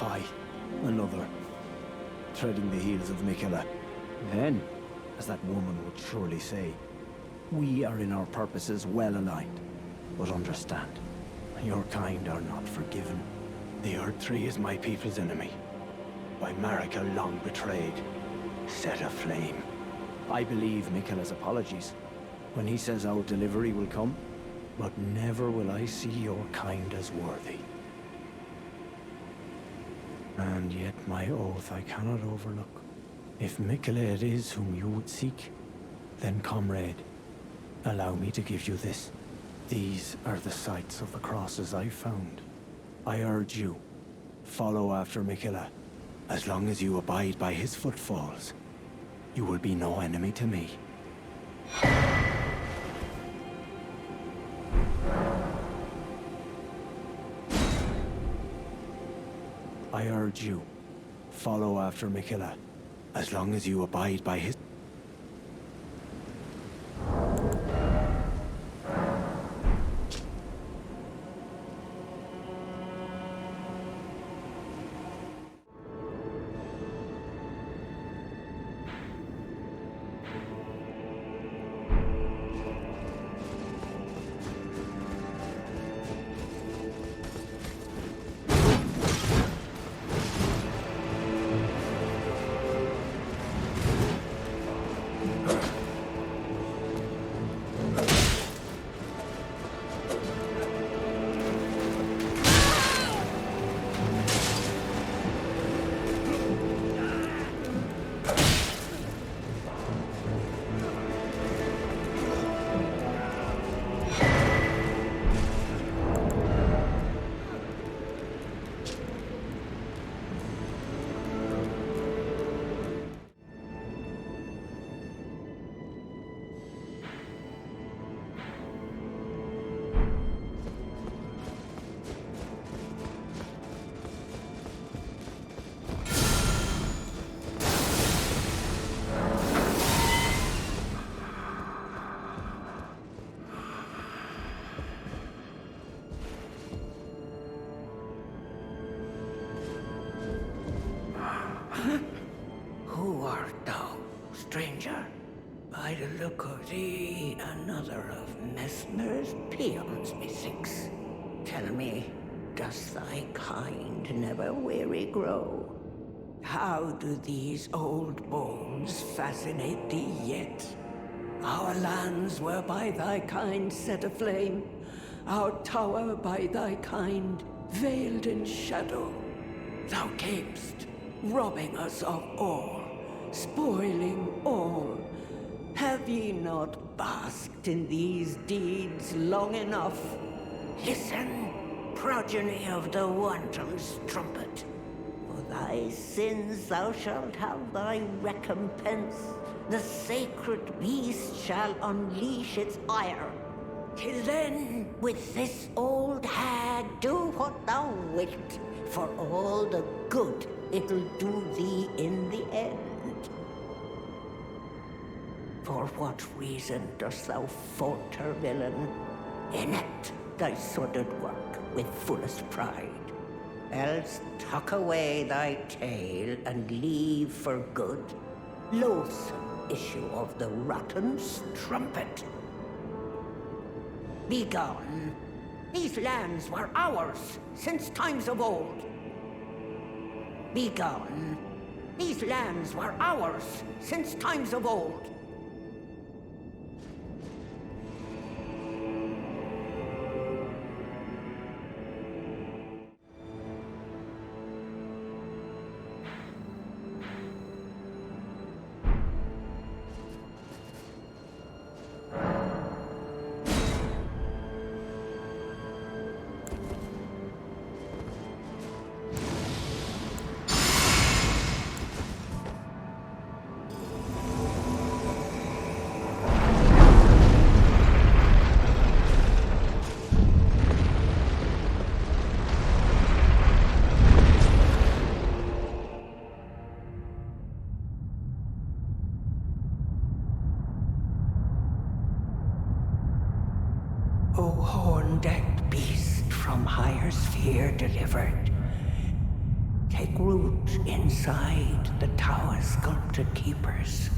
defy another, treading the heels of Miquella. Then, as that woman would surely say, we are in our purposes well aligned. But understand, your kind are not forgiven. The Earth Tree is my people's enemy. By Marika long betrayed, set aflame. I believe Miquella's apologies when he says our delivery will come, but never will I see your kind as worthy. And yet my oath I cannot overlook. If Miquella it is whom you would seek, then comrade, allow me to give you this. These are the sites of the crosses I found. I urge you, follow after Miquella. As long as you abide by his footfalls, you will be no enemy to me. I urge you, follow after Miquella. As long as you abide by his... Who art thou, stranger? By the look of thee, another of Mesmer's peons, methinks. Tell me, does thy kind never weary grow? How do these old bones fascinate thee yet? Our lands were by thy kind set aflame, our tower by thy kind veiled in shadow. Thou camest, robbing us of all, spoiling all. Have ye not basked in these deeds long enough? Listen, progeny of the wanton's trumpet. For thy sins thou shalt have thy recompense. The sacred beast shall unleash its ire. Till then, with this old hag, do what thou wilt, for all the good it'll do thee in the end. For what reason dost thou falter, villain? Enact thy sordid work with fullest pride. Else tuck away thy tail and leave for good, loathsome issue of the rotten strumpet. Begone! These lands were ours since times of old. Begone! These lands were ours since times of old. O horn-decked beast from higher sphere delivered, take root inside the tower's sculpted keepers.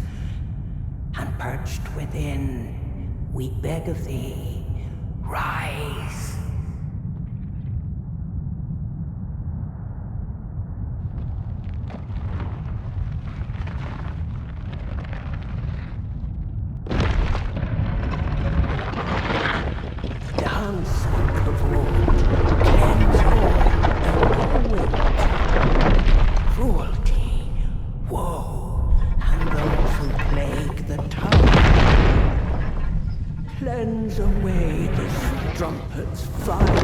And perched within, we beg of thee, rise. Dance and cavorte, cleanse all and wit, cruelty, woe, and those who plague the tower. Cleanse away the strumpet's fire.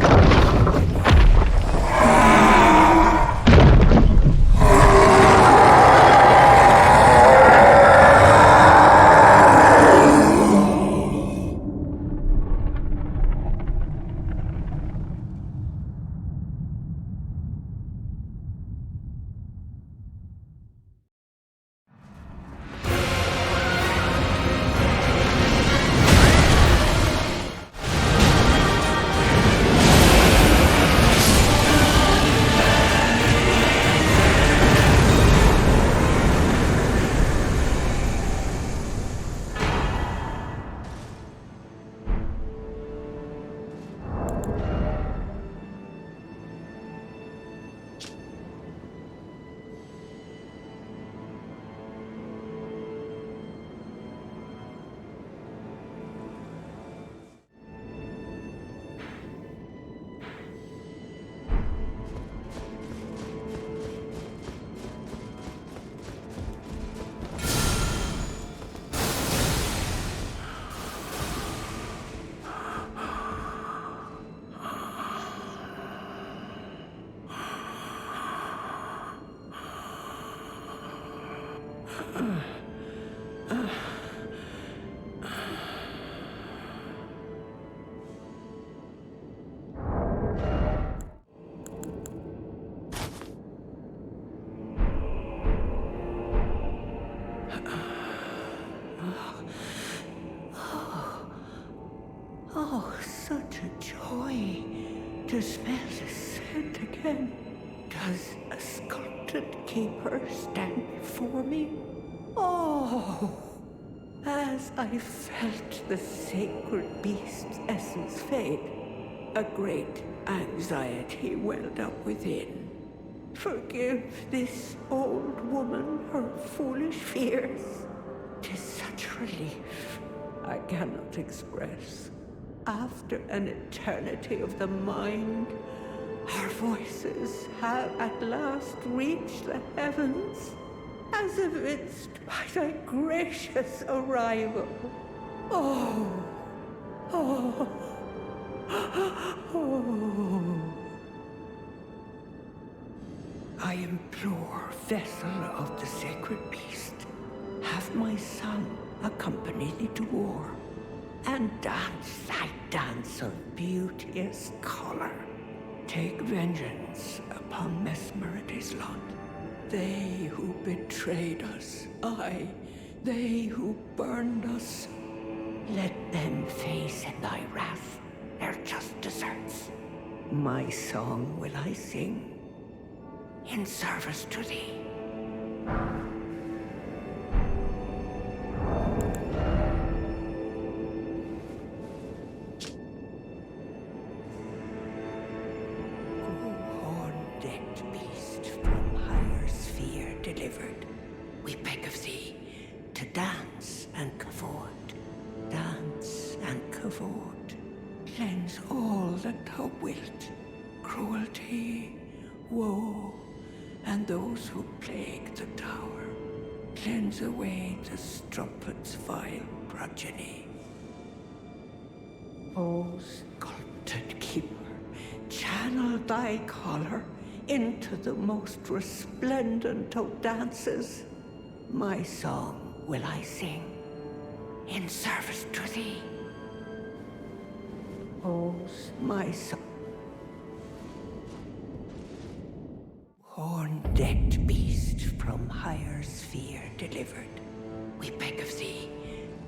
Oh, such a joy to smell the scent again. Does a sculpted keeper stand before me? Oh, as I felt the sacred beast's essence fade, a great anxiety welled up within. Forgive this old woman her foolish fears. 'Tis such relief I cannot express. After an eternity of the mind, our voices have at last reached the heavens, as evinced by thy gracious arrival. Oh, oh, oh. I implore, vessel of the sacred beast, have my son accompany thee to war, and dance thy dance of beauteous color. Take vengeance upon Mesmerity's lot. They who betrayed us, aye, they who burned us. Let them face in thy wrath their just deserts. My song will I sing in service to thee. Delivered, we beg of thee to dance and cavorte, dance and cavorte. Cleanse all that thou wilt, cruelty, woe, and those who plague the tower. Cleanse away the strumpet's vile progeny. O sculpted keeper, channel thy color into the most resplendent of dances. My song will I sing in service to thee. Oh, my song. Horn-decked beast from higher sphere delivered, we beg of thee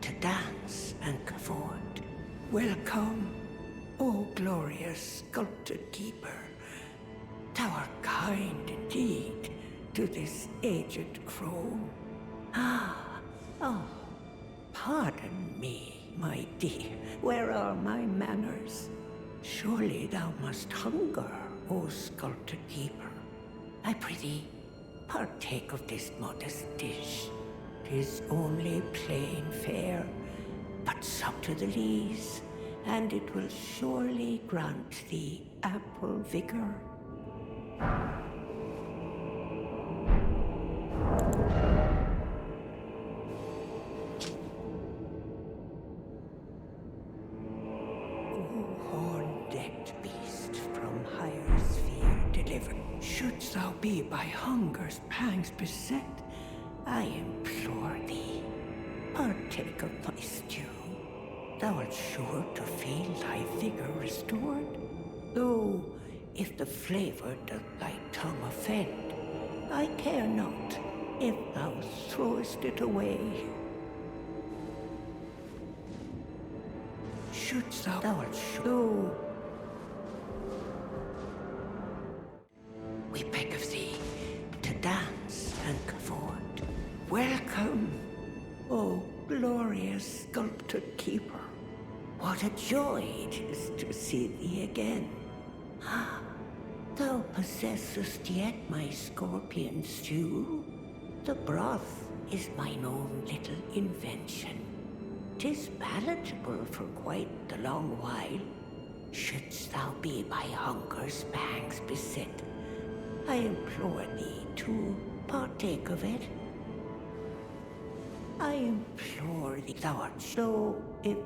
to dance and cavorte. Welcome, O glorious sculpted keeper. Thou art kind in deed to this aged crone. Oh, pardon me, my dear. Where are my manners? Surely thou must hunger, O sculptor keeper. I prithee, partake of this modest dish. 'Tis only plain fare, but sup to the lees, and it will surely grant thee ample vigor. Shouldst thou be by hunger's pangs beset, I implore thee, partake of my stew. Thou art sure to feel thy vigor restored, though if the flavor doth thy tongue offend, I care not if thou throwest it away. Shouldst thou art sure, though we beg of thee to dance and cavort. Welcome, O glorious sculptured keeper. What a joy it is to see thee again. Thou possessest yet my scorpion stew. The broth is mine own little invention. 'Tis palatable for quite the long while. Shouldst thou be by hunger's pangs beset, I implore thee to partake of it. I implore thee, thou art so if...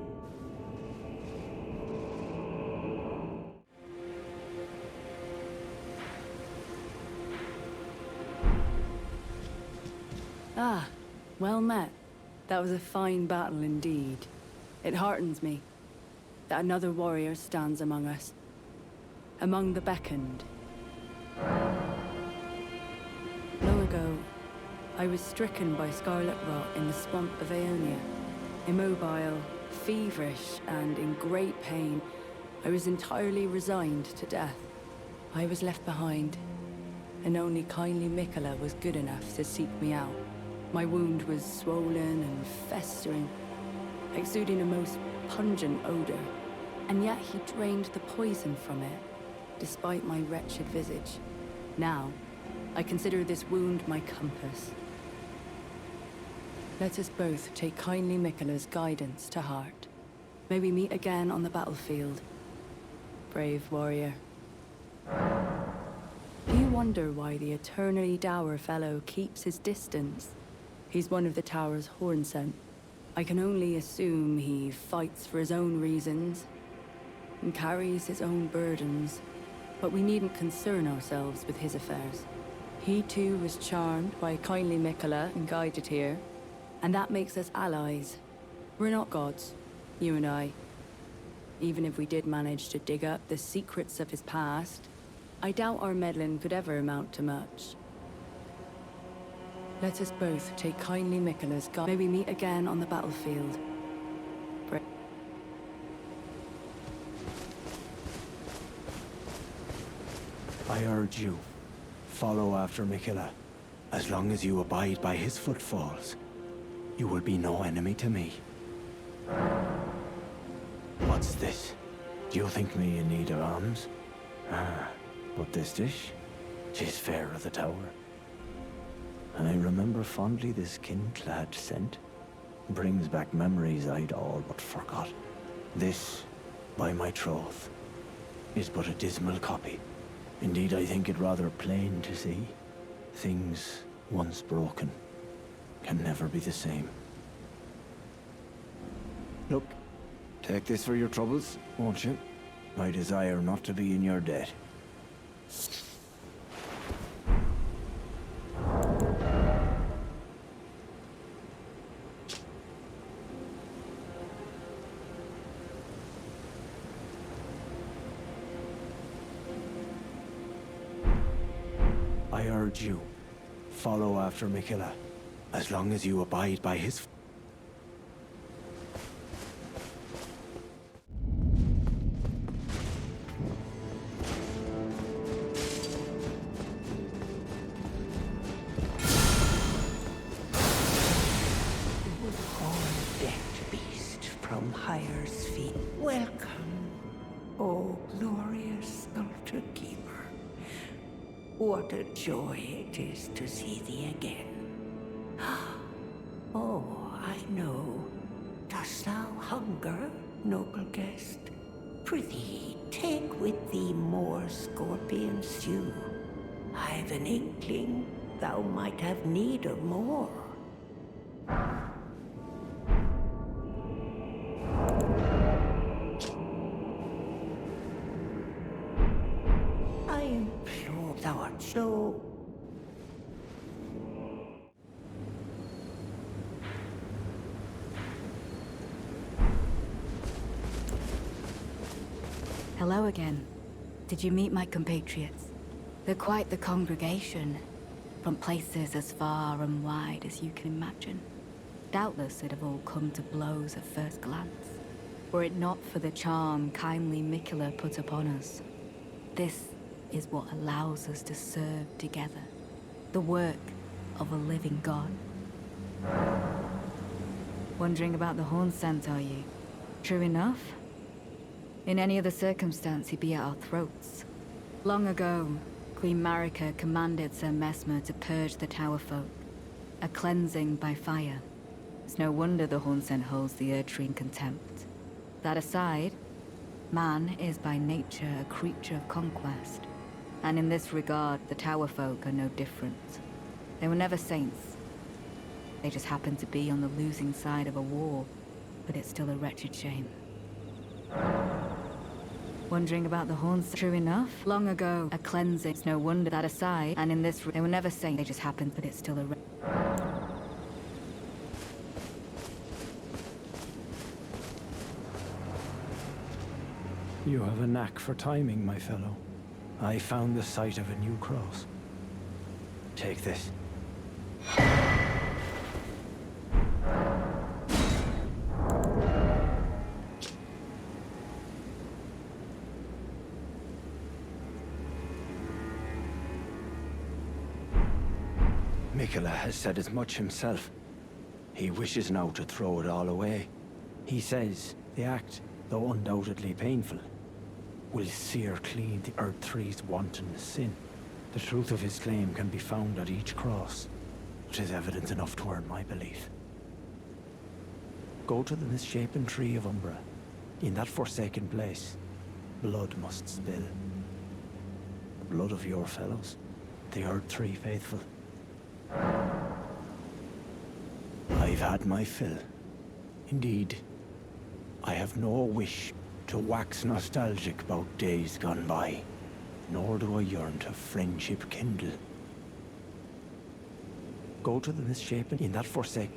Ah, well met. That was a fine battle indeed. It heartens me that another warrior stands among us, among the beckoned. Long ago, I was stricken by scarlet rot in the swamp of Aeonia. Immobile, feverish, and in great pain, I was entirely resigned to death. I was left behind, and only kindly Miquella was good enough to seek me out. My wound was swollen and festering, exuding a most pungent odor, and yet he drained the poison from it, despite my wretched visage. Now, I consider this wound my compass. Let us both take kindly Miquella's guidance to heart. May we meet again on the battlefield, brave warrior. Do you wonder why the eternally dour fellow keeps his distance? He's one of the tower's horn scent. I can only assume he fights for his own reasons and carries his own burdens, but we needn't concern ourselves with his affairs. He too was charmed by kindly Miquella and guided here, and that makes us allies. We're not gods, you and I. Even if we did manage to dig up the secrets of his past, I doubt our meddling could ever amount to much. Let us both take kindly Miquella's guidance. May we meet again on the battlefield. I urge you, follow after Miquella. As long as you abide by his footfalls, you will be no enemy to me. What's this? Do you think me in need of arms? But this dish, 'tis fair of the tower. And I remember fondly this kin-clad scent. Brings back memories I'd all but forgot. This, by my troth, is but a dismal copy. Indeed, I think it rather plain to see. Things once broken can never be the same. Look, take this for your troubles, won't you? I desire not to be in your debt. I urge you, follow after Miquella, as long as you abide by his... What a joy it is to see thee again. Oh, I know. Dost thou hunger, noble guest? Prithee, take with thee more scorpion stew. I've an inkling thou might have need of more. I implore thou art so... Hello again. Did you meet my compatriots? They're quite the congregation, from places as far and wide as you can imagine. Doubtless they'd have all come to blows at first glance, were it not for the charm kindly Miquella put upon us. This is what allows us to serve together, the work of a living god. Wondering about the horn scent, are you? True enough. In any other circumstance, he'd be at our throats. Long ago, Queen Marika commanded Sir Mesmer to purge the Tower folk, a cleansing by fire. It's no wonder the horn scent holds the Erdtree in contempt. That aside, man is by nature a creature of conquest, and in this regard, the Tower folk are no different. They were never saints. They just happened to be on the losing side of a war, but it's still a wretched shame. Wondering about the horns, true enough. Long ago, a cleansing. It's no wonder that aside, and in this, they were never saints. They just happened, but it's still a. You have a knack for timing, my fellow. I found the site of a new cross. Take this. Miquella has said as much himself. He wishes now to throw it all away. He says the act, though undoubtedly painful, will sear clean the Erdtree's wanton sin. The truth of his claim can be found at each cross. It is evidence enough to earn my belief. Go to the misshapen tree of Umbra. In that forsaken place, blood must spill. The blood of your fellows, the Erdtree faithful. I've had my fill. Indeed, I have no wish to wax nostalgic about days gone by, nor do I yearn to friendship kindle. Go to the misshapen in that forsaken...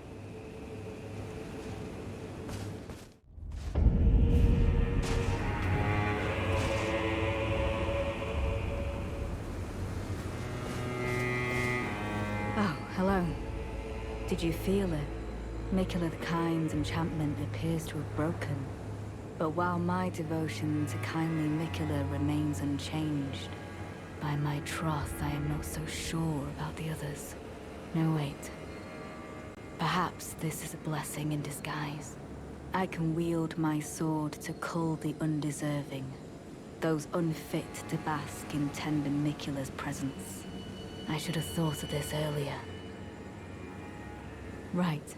Oh, hello. Did you feel it? Miquella the Kind's enchantment appears to have broken. But while my devotion to kindly Miquella remains unchanged, by my troth I am not so sure about the others. No, wait. Perhaps this is a blessing in disguise. I can wield my sword to cull the undeserving, those unfit to bask in tender Miquella's presence. I should have thought of this earlier. Right.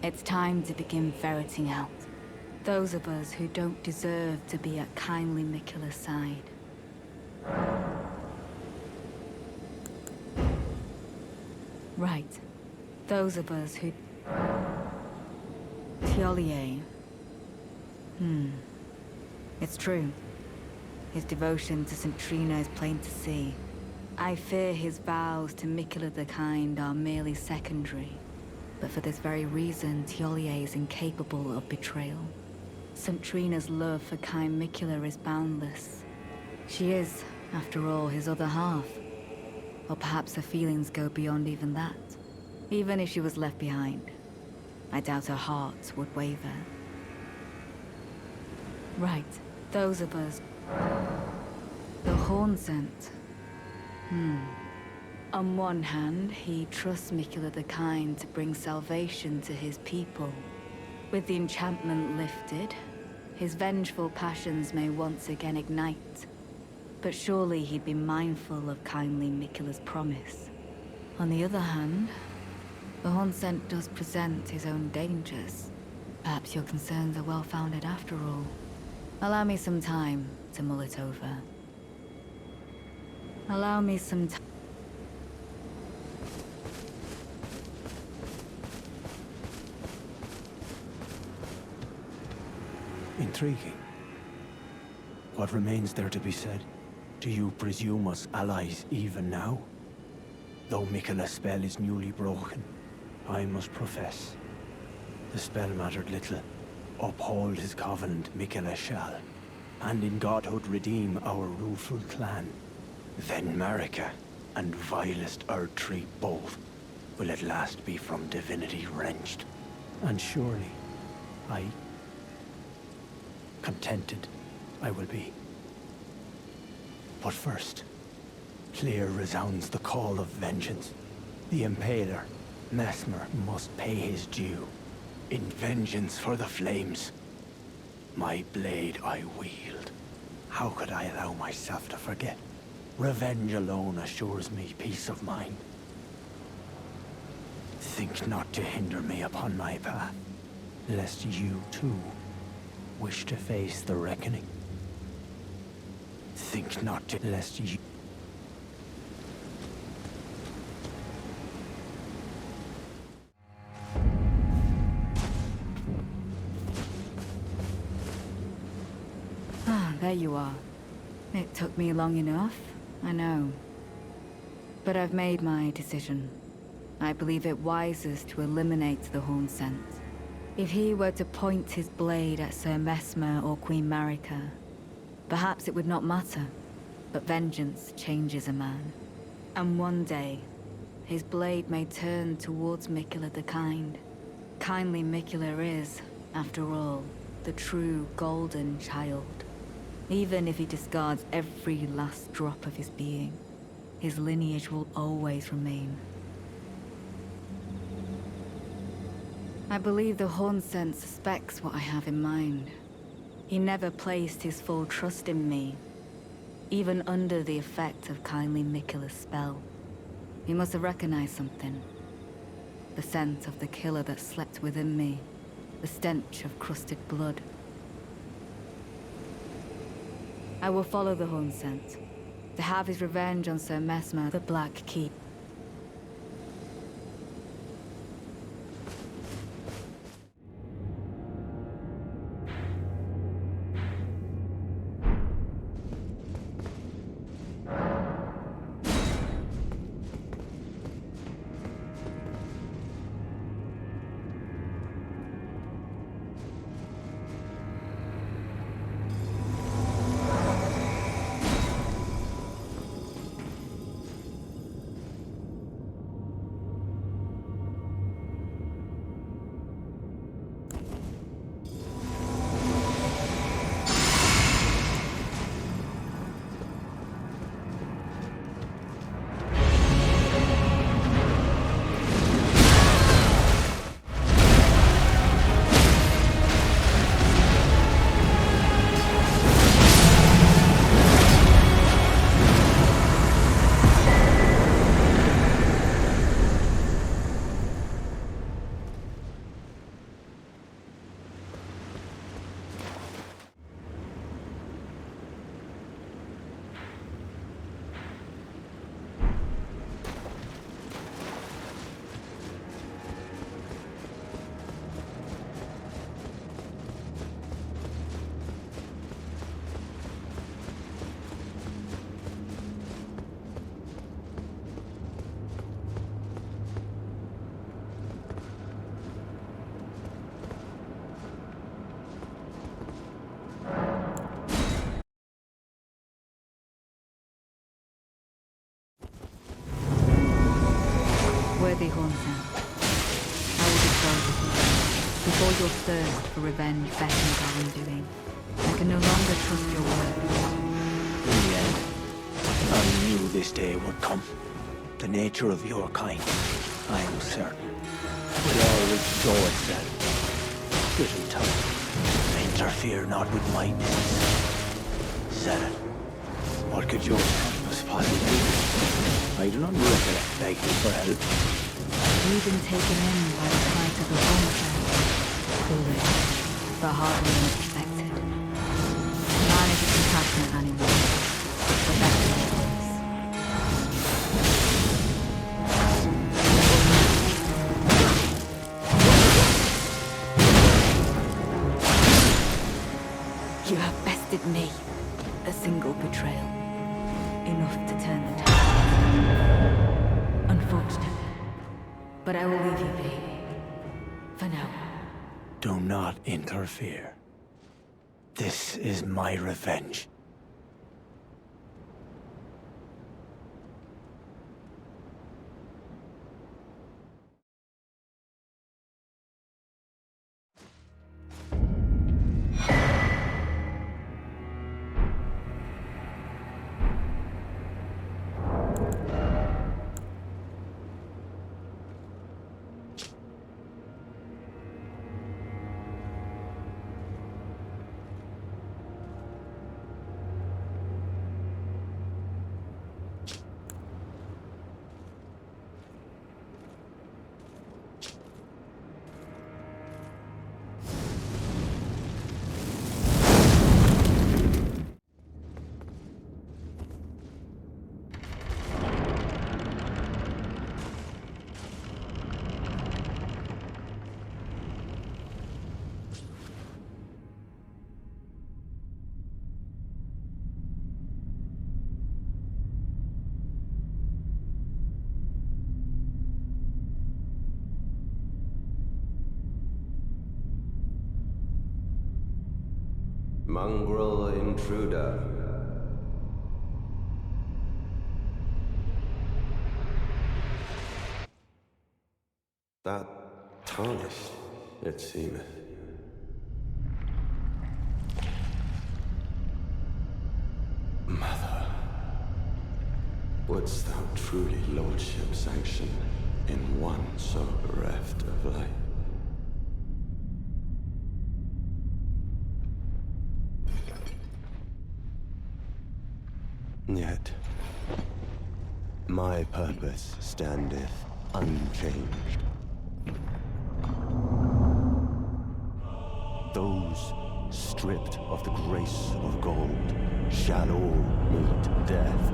It's time to begin ferreting out those of us who don't deserve to be at kindly Miquella's side. Right. Those of us who... Tiolier. It's true. His devotion to St. Trina is plain to see. I fear his vows to Miquella the Kind are merely secondary. But for this very reason, Tiolier is incapable of betrayal. St. Trina's love for kind Miquella is boundless. She is, after all, his other half. Or perhaps her feelings go beyond even that. Even if she was left behind, I doubt her heart would waver. Right, those of us... The horn scent. On one hand, he trusts Miquella the Kind to bring salvation to his people. With the enchantment lifted, his vengeful passions may once again ignite. But surely he'd be mindful of kindly Mikula's promise. On the other hand, the Hornsent does present his own dangers. Perhaps your concerns are well-founded after all. Allow me some time to mull it over. Allow me some time. Intriguing. What remains there to be said? Do you presume us allies even now? Though Mikula's spell is newly broken, I must profess, the spell mattered little. Uphold his covenant, Mikula shall, and in godhood redeem our rueful clan. Then Marika and vilest Erdtree both will at last be from divinity wrenched. And surely, contented I will be. But first, clear resounds the call of vengeance. The Impaler, Mesmer, must pay his due. In vengeance for the flames, my blade I wield. How could I allow myself to forget? Revenge alone assures me peace of mind. Think not to hinder me upon my path, lest you too wish to face the reckoning. Think not to, lest you... Ah, there you are. It took me long enough, I know. But I've made my decision. I believe it wisest to eliminate the Hornsent. If he were to point his blade at Sir Mesmer or Queen Marika, perhaps it would not matter. But vengeance changes a man. And one day, his blade may turn towards Mikula the Kind. Kindly Mikula is, after all, the true golden child. Even if he discards every last drop of his being, his lineage will always remain. I believe the Hornsent suspects what I have in mind. He never placed his full trust in me, even under the effect of kindly Mikula's spell. He must have recognized something. The scent of the killer that slept within me, the stench of crusted blood. I will follow the Hornsent, to have his revenge on Sir Mesmer, the Black Keep. Worthy Hornsent, I will dispose of you. Before your thirst for revenge beckons our undoing, I can no longer trust your word. In the end, I knew this day would come. The nature of your kind, I am certain, will always show itself. Good and tough. Interfere not with my business. Said it. What could your purpose possibly be? I do not recollect begging for help. We've been taken in by the fight of the monster. Foolish, but hardly unexpected. Man isn't compassionate anymore. But that's what it is. You have bested me. A single betrayal. Enough to turn the tide. Unfortunate. But I will leave you be. For now. Do not interfere. This is my revenge. Mongrel intruder. That tarnished, it seemeth. Mother, wouldst thou truly lordship sanction in one so bereft of life? Yet, my purpose standeth unchanged. Those stripped of the grace of gold shall all meet death.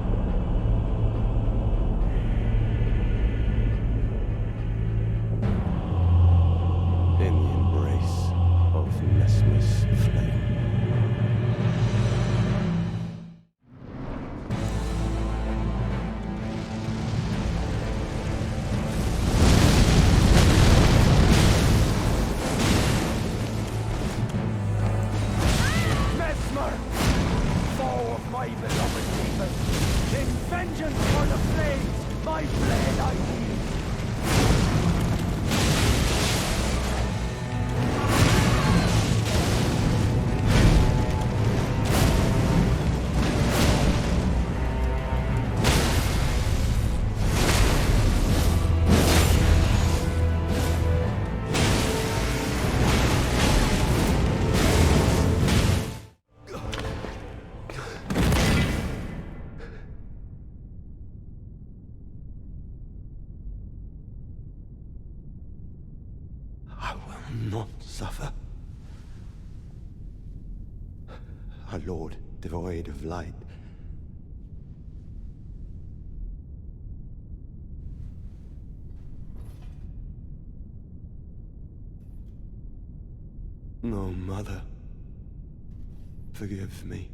In the embrace of Mesmer's flame. Not suffer. Our Lord, devoid of light. No, Mother, forgive me.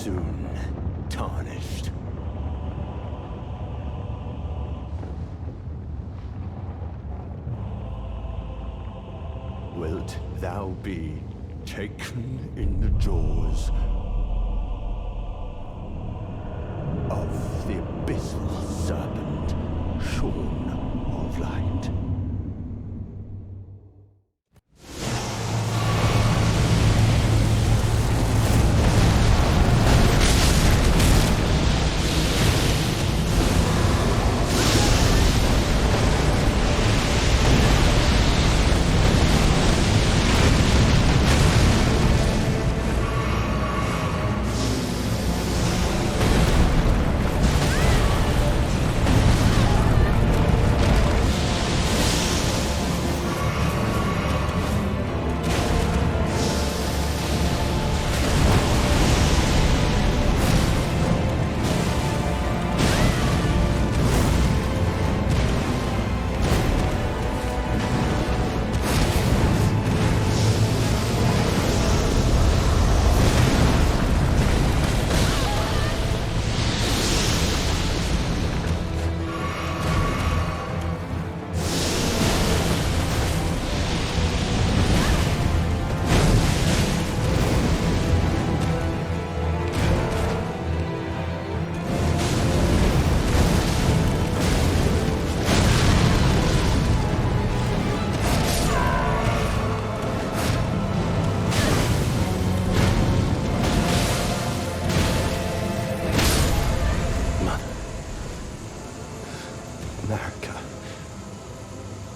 soon tarnished. Wilt thou be taken in the jaws of the abyssal serpent, shorn of light?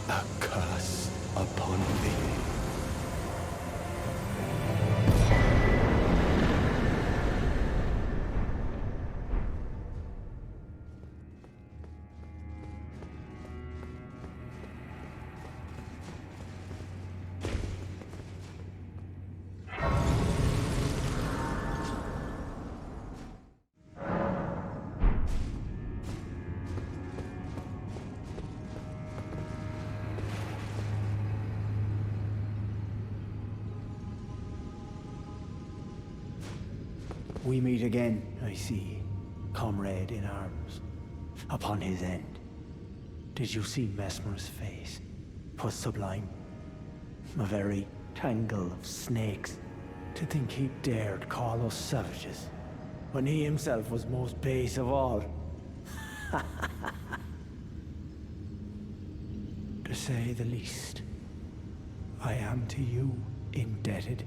A curse upon thee. We meet again, I see, comrade in arms, upon his end. Did you see Mesmer's face? 'Twas sublime. A very tangle of snakes. To think he dared call us savages, when he himself was most base of all. To say the least, I am to you indebted,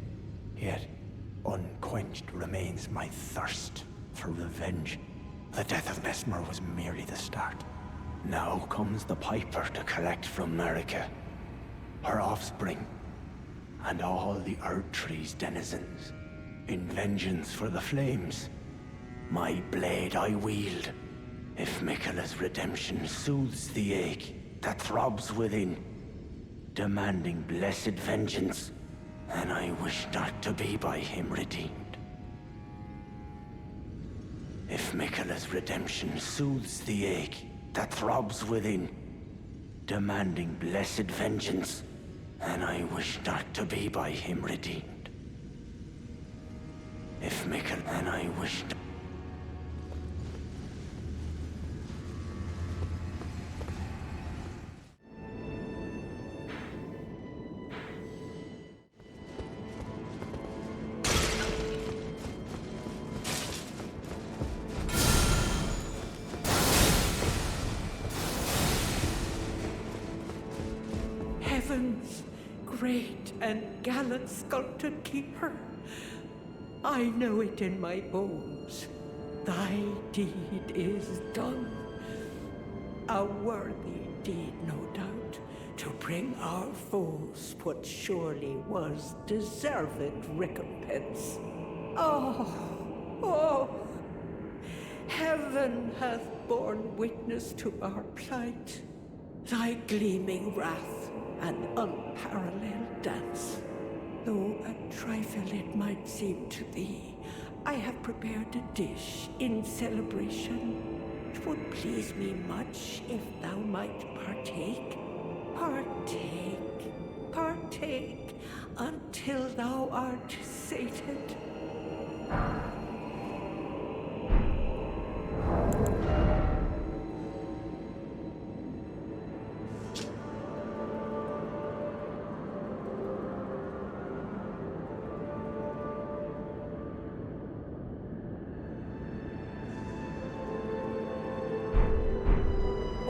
yet unquenched remains my thirst for revenge. The death of Mesmer was merely the start. Now comes the Piper to collect from America, her offspring, and all the Earth Tree's denizens, in vengeance for the flames. My blade I wield, if Miquella's redemption soothes the ache that throbs within, demanding blessed vengeance. And I wish not to be by him redeemed. If Miquella's redemption soothes the ache that throbs within, demanding blessed vengeance, and I wish not to be by him redeemed. If Miquella, and I wish not. Heaven's great and gallant sculpted keeper, I know it in my bones. Thy deed is done. A worthy deed, no doubt, to bring our foes what surely was deserved recompense. Oh, heaven hath borne witness to our plight. Thy gleaming wrath and unparalleled dance. Though a trifle it might seem to thee, I have prepared a dish in celebration. 'Twould please me much if thou might partake. Partake until thou art sated.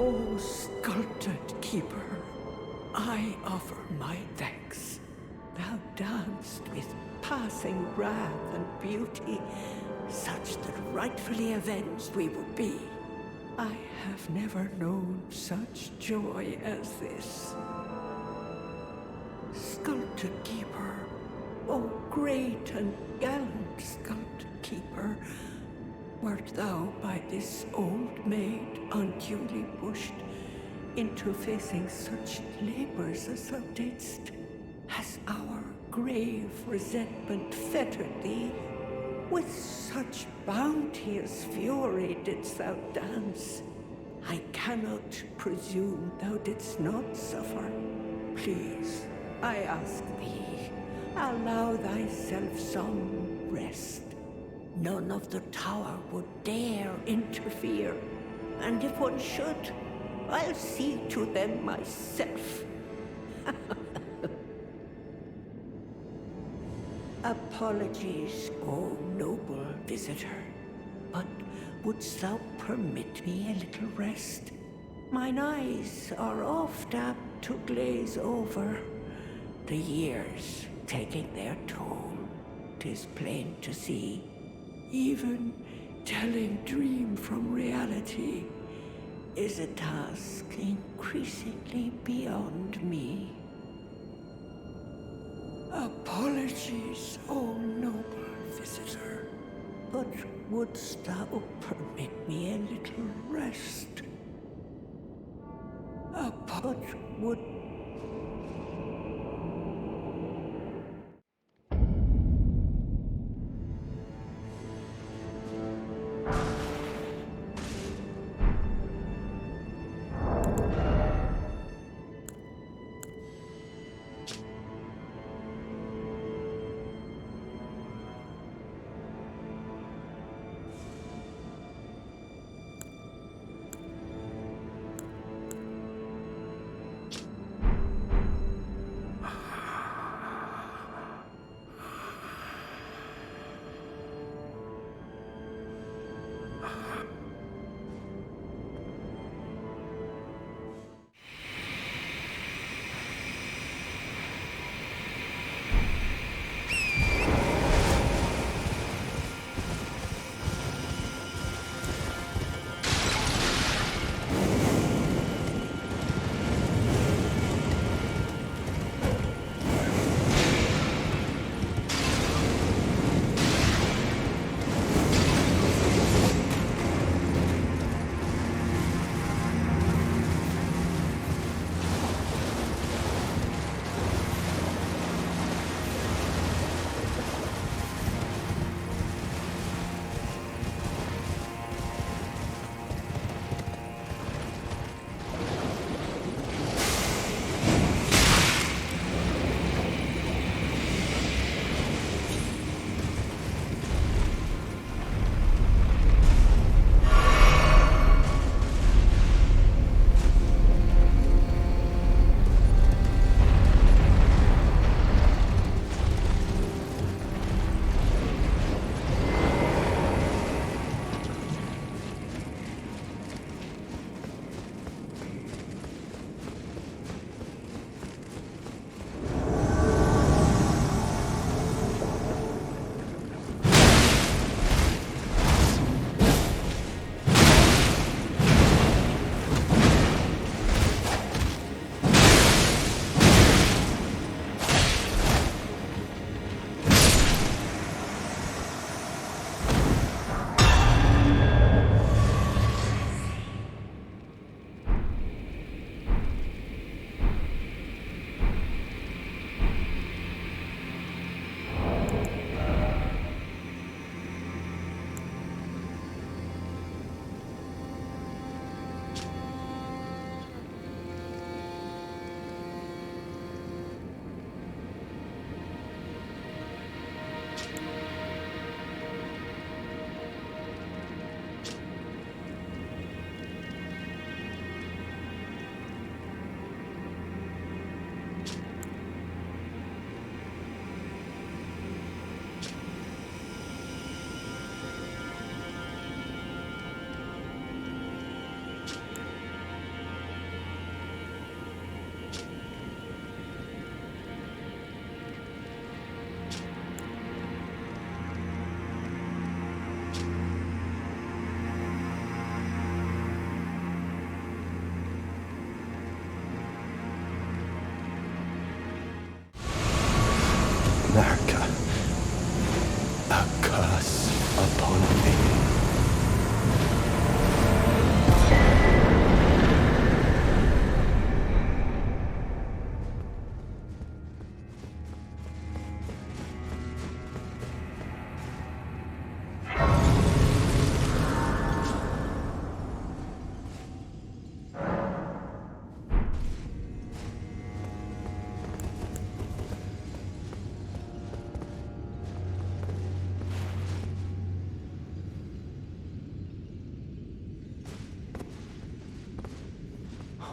O sculpted keeper, I offer my thanks. Thou danced with passing wrath and beauty, such that rightfully avenged we would be. I have never known such joy as this. Sculpted keeper, O great and gallant sculpted keeper, wert thou by this old maid unduly pushed into facing such labors as thou didst? Has our grave resentment fettered thee? With such bounteous fury didst thou dance? I cannot presume thou didst not suffer. Please, I ask thee, allow thyself some rest. None of the tower would dare interfere, and if one should, I'll see to them myself. Apologies, O noble visitor, but wouldst thou permit me a little rest? Mine eyes are oft apt to glaze over, the years taking their toll, 'tis plain to see. Even telling dream from reality is a task increasingly beyond me. Apologies, O noble visitor, but wouldst thou permit me a little rest? But would...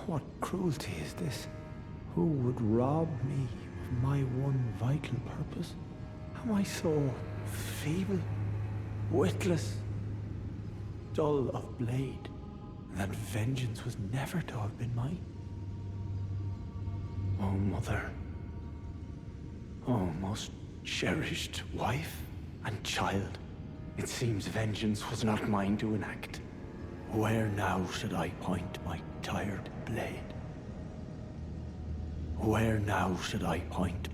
What cruelty is this? Who would rob me of my one vital purpose? Am I so feeble, witless, dull of blade, that vengeance was never to have been mine? Oh, mother. Oh, most cherished wife and child. It seems vengeance was not mine to enact. Where now should I point my tired blade? Where now should I point?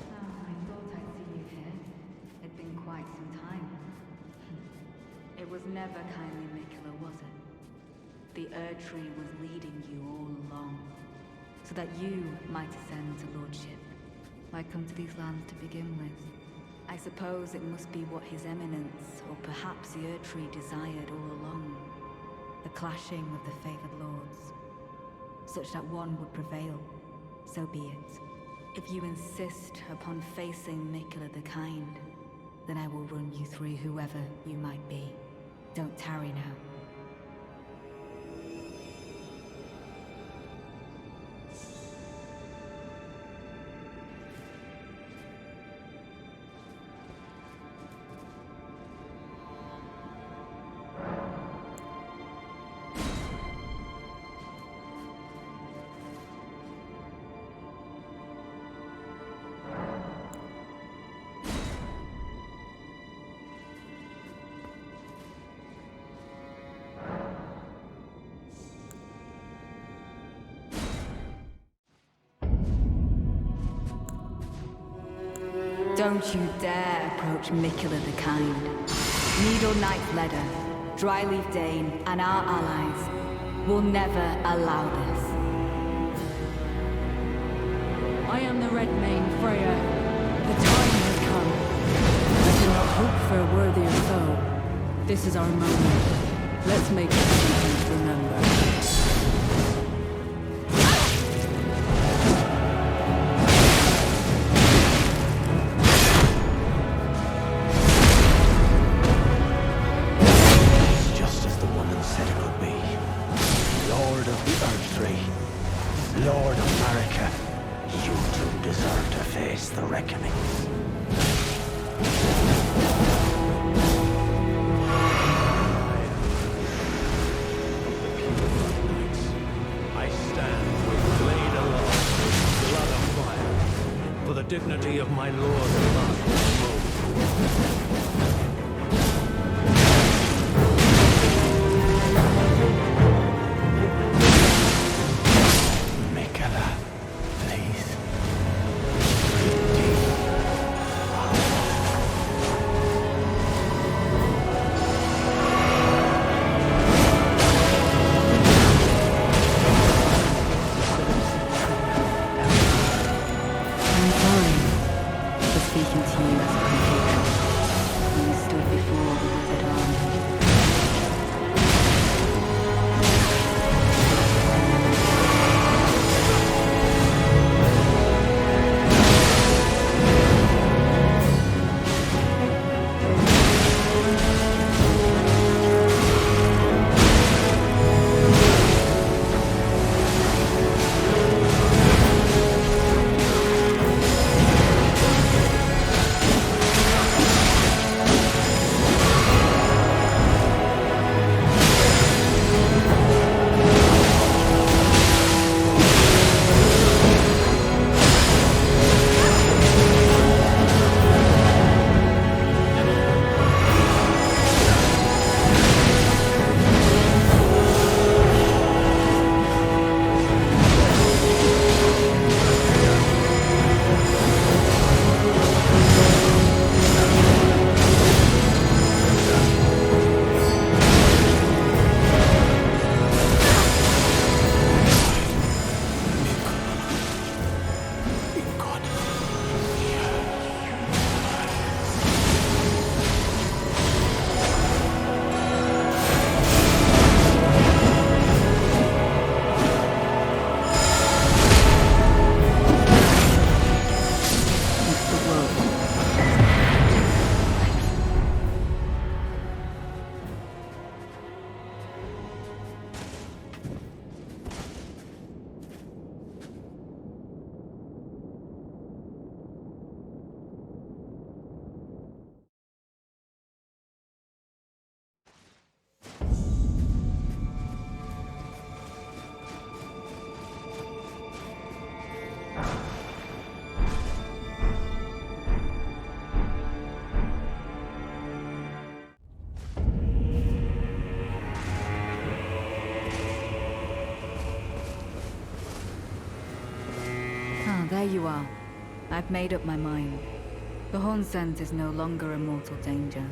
I thought I'd see you here. It'd been quite some time. It was never kindly Mikula, was it? The Erdtree was leading you all along, so that you might ascend to lordship. Why come to these lands to begin with? I suppose it must be what His Eminence, or perhaps the Erdtree, desired all along. The clashing of the favored lords, such that one would prevail. So be it. If you insist upon facing Mikula the Kind, then I will run you through whoever you might be. Don't tarry now. Don't you dare approach Mikula the Kind. Needle Knight Leder, Dryleaf Dane, and our allies will never allow this. I am the Red Mane Freya. The time has come. I cannot hope for a worthier foe. This is our moment. Let's make it something to remember. Lord of Marika, you two deserve to face the reckoning. I stand with blade aloft, blood of fire, for the dignity of my lord above. you are. I've made up my mind. The Horn scent is no longer a mortal danger.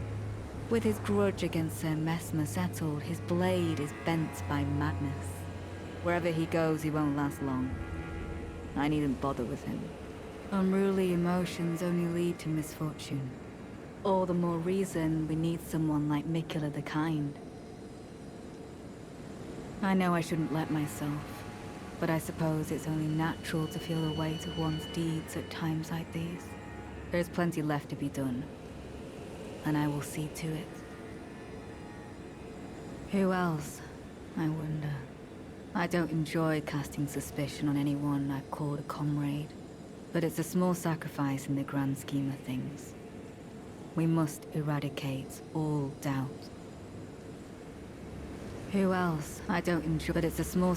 With his grudge against Sir Mesmer settled, his blade is bent by madness. Wherever he goes, he won't last long. I needn't bother with him. Unruly emotions only lead to misfortune. All the more reason we need someone like Mikula the Kind. I know I shouldn't let myself, but I suppose it's only natural to feel the weight of one's deeds at times like these. There's plenty left to be done, and I will see to it. Who else, I wonder? I don't enjoy casting suspicion on anyone I've called a comrade, but it's a small sacrifice in the grand scheme of things. We must eradicate all doubt. Who else? I don't enjoy, but it's a small...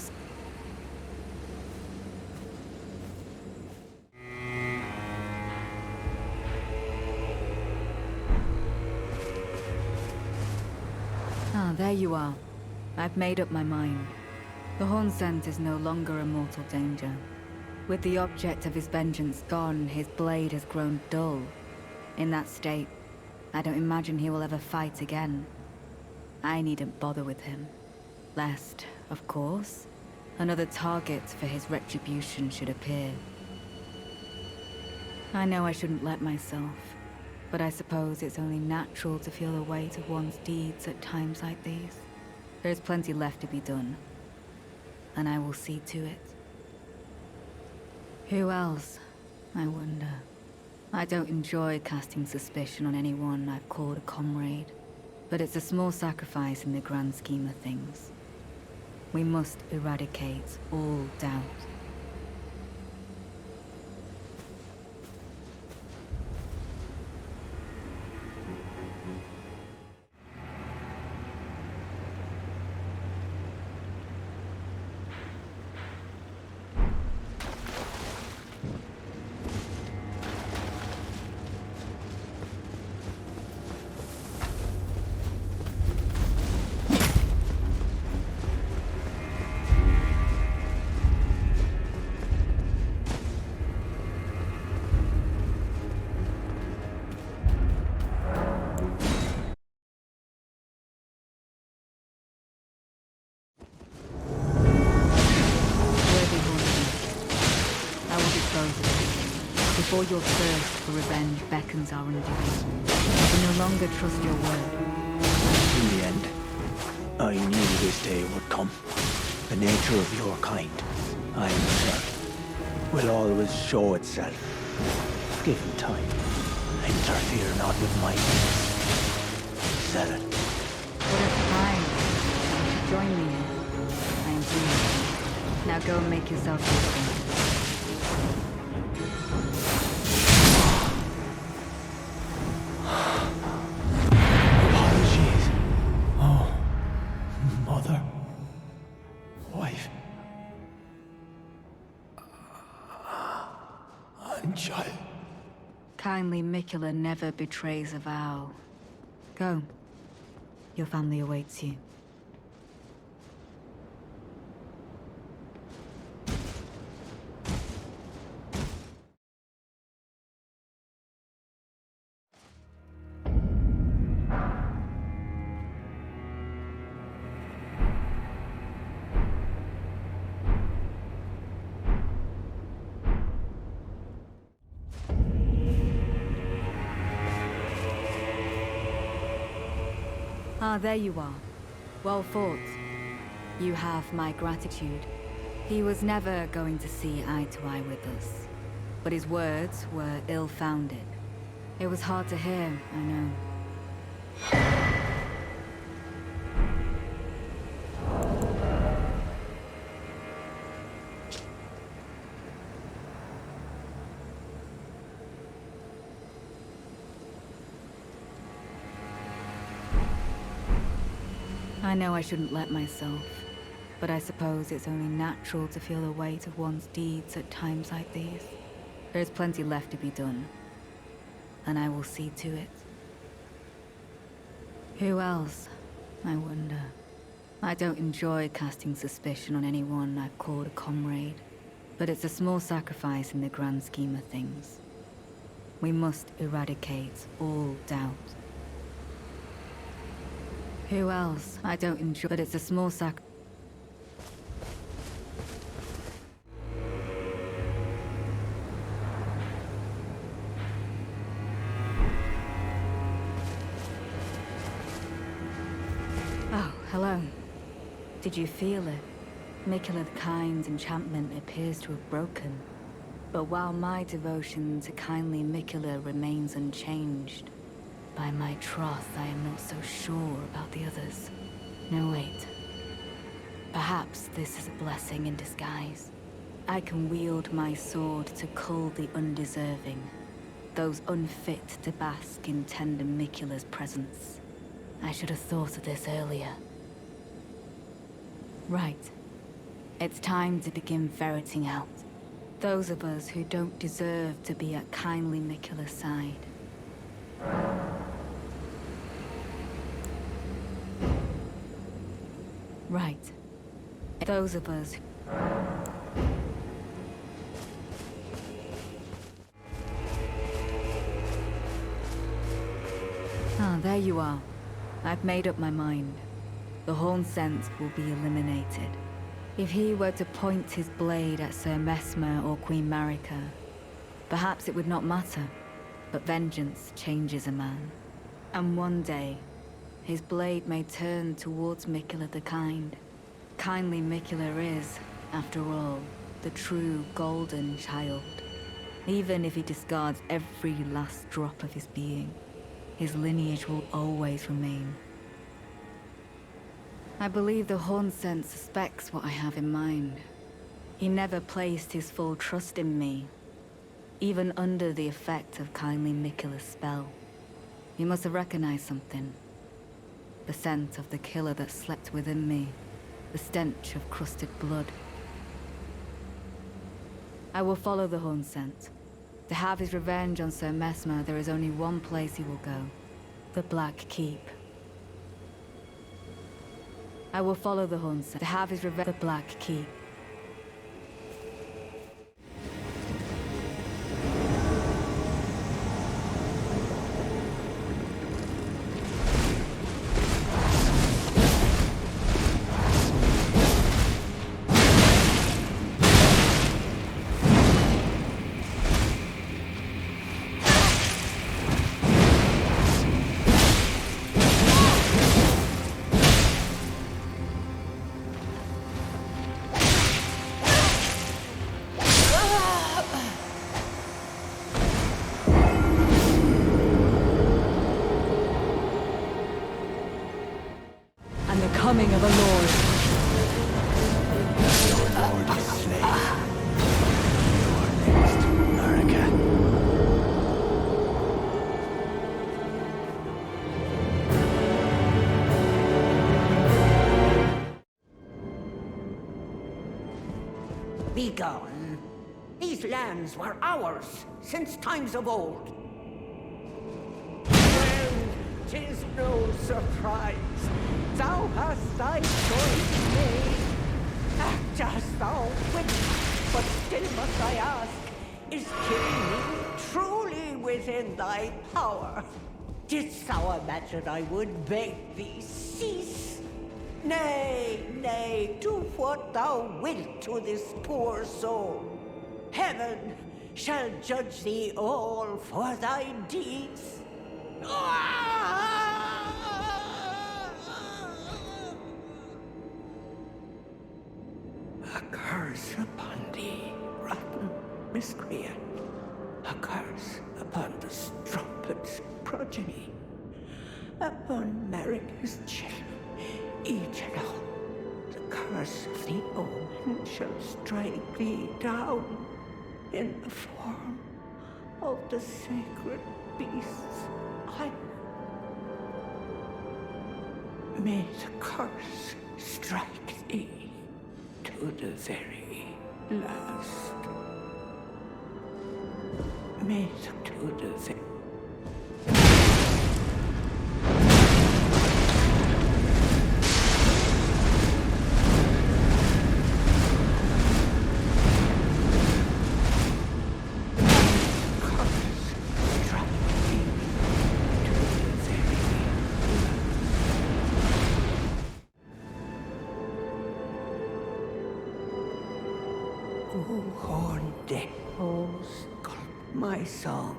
Ah, there you are. I've made up my mind. The Horn scent is no longer a mortal danger. With the object of his vengeance gone, his blade has grown dull. In that state, I don't imagine he will ever fight again. I needn't bother with him. Lest, of course, another target for his retribution should appear. I know I shouldn't let myself, but I suppose it's only natural to feel the weight of one's deeds at times like these. There's plenty left to be done, and I will see to it. Who else, I wonder? I don't enjoy casting suspicion on anyone I've called a comrade, but it's a small sacrifice in the grand scheme of things. We must eradicate all doubt. Before your thirst for revenge beckons our undoing, we no longer trust your word. In the end, I knew this day would come. The nature of your kind, I am certain, will always show itself. Given time, interfere not with my needs. Zealot. What a surprise. You should join me here. I am pleased. Now go and make yourself useful. Kindly Mikula never betrays a vow. Go. Your family awaits you. Ah, there you are. Well fought. You have my gratitude. He was never going to see eye to eye with us, but his words were ill-founded. It was hard to hear, I know. I know I shouldn't let myself, but I suppose it's only natural to feel the weight of one's deeds at times like these. There's plenty left to be done, and I will see to it. Who else, I wonder? I don't enjoy casting suspicion on anyone I've called a comrade, but it's a small sacrifice in the grand scheme of things. We must eradicate all doubt. Who else? I don't enjoy, but it's a small sacrifice. Oh, hello. Did you feel it? Mikula the Kind's enchantment appears to have broken. But while my devotion to kindly Mikula remains unchanged, by my troth I am not so sure about the others. No, wait. Perhaps this is a blessing in disguise. I can wield my sword to cull the undeserving, those unfit to bask in tender Mikula's presence. I should have thought of this earlier. Right. It's time to begin ferreting out those of us who don't deserve to be at kindly Mikula's side. Right. Those of us Ah, there you are. I've made up my mind. The Horn Sense will be eliminated. If he were to point his blade at Sir Mesmer or Queen Marika, perhaps it would not matter, but vengeance changes a man. And one day, his blade may turn towards Mikula the Kind. Kindly Mikula is, after all, the true golden child. Even if he discards every last drop of his being, his lineage will always remain. I believe the Horn Sense suspects what I have in mind. He never placed his full trust in me, even under the effect of kindly Mikula's spell. He must have recognized something. The scent of the killer that slept within me, the stench of crusted blood. I will follow the Horn Scent. To have his revenge on Sir Mesmer, there is only one place he will go. The Black Keep. I will follow the Horn Scent. To have his revenge, the Black Keep. Coming of a lord. Your lord is slain. Your next, Marika. Be gone. These lands were ours since times of old. Well, 'tis no surprise. Thou hast thy choice made. Act as thou wilt, but still must I ask, is killing me truly within thy power? Didst thou imagine I would beg thee cease? Nay, nay, do what thou wilt to this poor soul. Heaven shall judge thee all for thy deeds. A curse upon thee, rotten miscreant. A curse upon the strumpet's progeny. Upon Marika's children, each and all. The curse of the omen shall strike thee down in the form of the sacred beasts. May the curse strike thee to the very last. May to the very my song.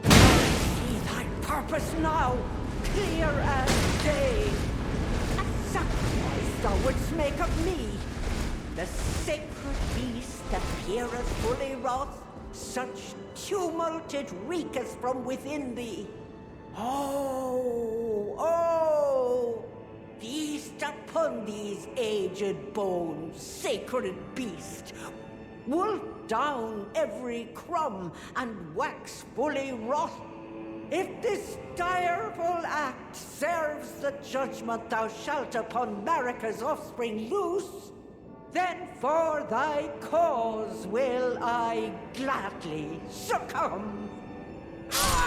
I see thy purpose now, clear as day. A sacrifice thou wouldst make of me, the sacred beast that peereth fully wroth, such tumult it reeketh from within thee. Oh, feast upon these aged bones, sacred beast. Wolf down every crumb and wax fully wroth. If this direful act serves the judgment thou shalt upon Marika's offspring loose, then for thy cause will I gladly succumb. Ah!